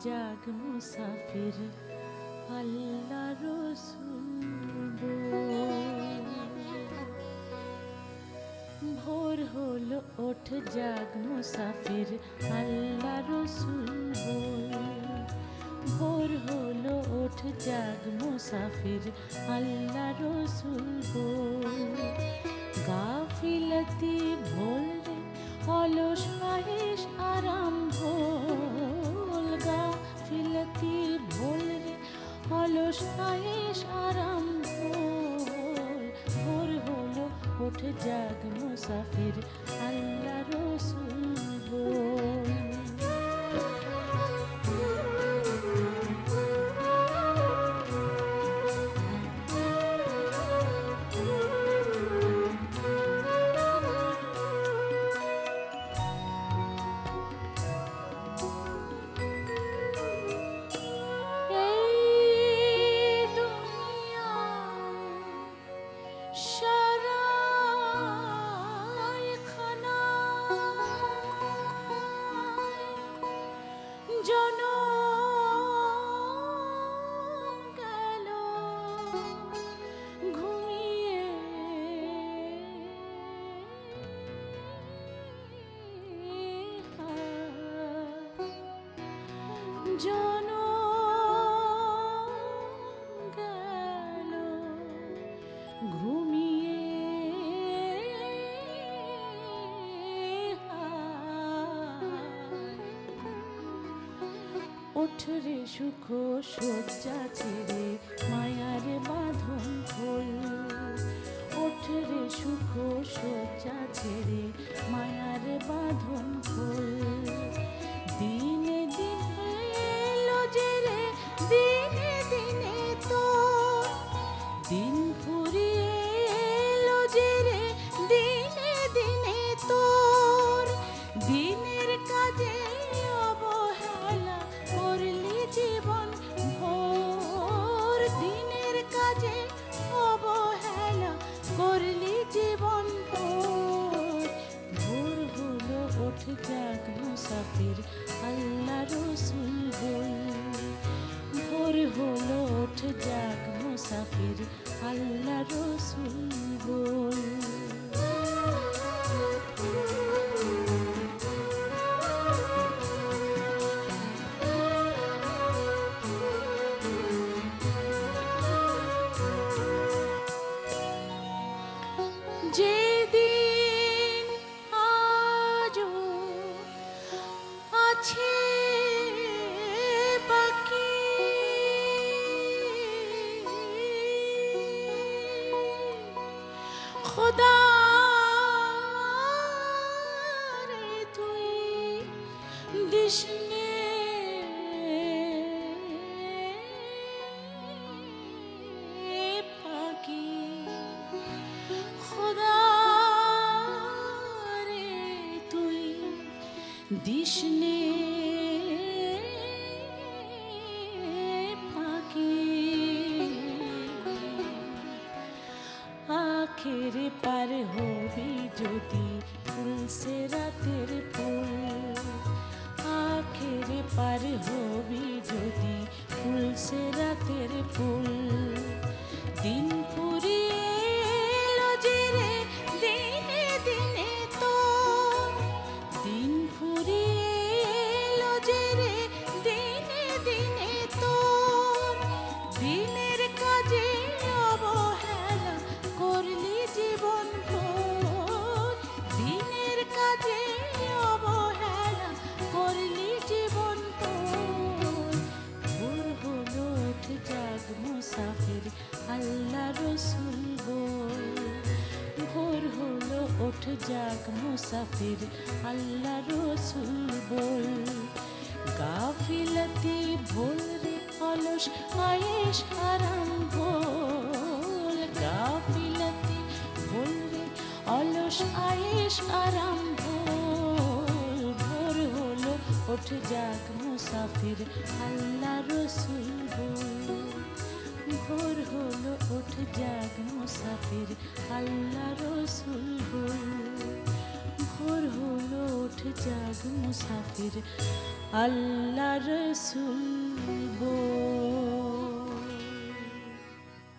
জাগ মুসাফির আল্লাহ রসুল বল। ভোর হলো ওঠ জাগ মুসাফির আল্লাহ রসুল বল। ভোর হলো ওঠ জাগ মুসাফির আল্লাহ রসুল বল। গাফিলতি ভোল রে অলস আয়েশ আরাম ভোল। গাফিলতি ভোল রে অলস আয়েশ আরাম ভোল। ভোর হলো ওঠ জাগ মুসাফির আল্লাহ রসুল বল। ওঠরে সুখ শয্যা ছেড়ে মায়ার বাঁধন খোল। ওঠরে সুখ শয্যা ছেড়ে মায়ার বাঁধন খোল। দিনে দিনে এলো যে রে দিনে দিনে তো দিন ফুরিয়ে এলো যে রে দিনে দিনে তোর। দিনের কাজে অবহেলা করলি জীবন ভোর। দিনের কাজে অবহেলা করলি জীবন ভোর। ভোর হলো ওঠ জাগ মুসাফির আল্লাহ রসুল বল। ভোর হলো ওঠ জাগ মুসাফির আল্লাহ রসুল বল। যেদিন আজও আছে বাকি খোদা রে তুই দিস নে ফাঁকি। খোদা রে তুই দিস নে ফাঁকি। আখেরে পার হবি যদি ফুলসে রাতের ফুল। আখেরে পার হবি যদি ফুলসে রাতের ফুল। দিন ফুরিয়ে এলো যে রে দিনে দিনে তো দিন ফুরিয়ে এলো যে রে দিনে দিনে তোর। দিনের কাজে অবহেলা করলি জীবন ভোর। দিনের কাজে অবহেলা করলি জীবন ভোর। ভোর হলো ওঠ জাগ মুসাফির আল্লাহ রসুল বল। ভোর হলো ওঠ জাগ মুসাফির আল্লাহ রসুল বল। গাফিলতি ভোল রে অলস আয়েশ আরাম ভোল। গাফিলতি ভোল রে অলস আয়েশ আরাম ভোল। ভোর হলো ওঠ জাগ মুসাফির আল্লাহ রসুল বল। ভোর হলো ওঠ জাগ মুসাফির আল্লাহ রসুল বল। ভোর হলো ওঠ জাগ মুসাফির আল্লাহ রসুল বল।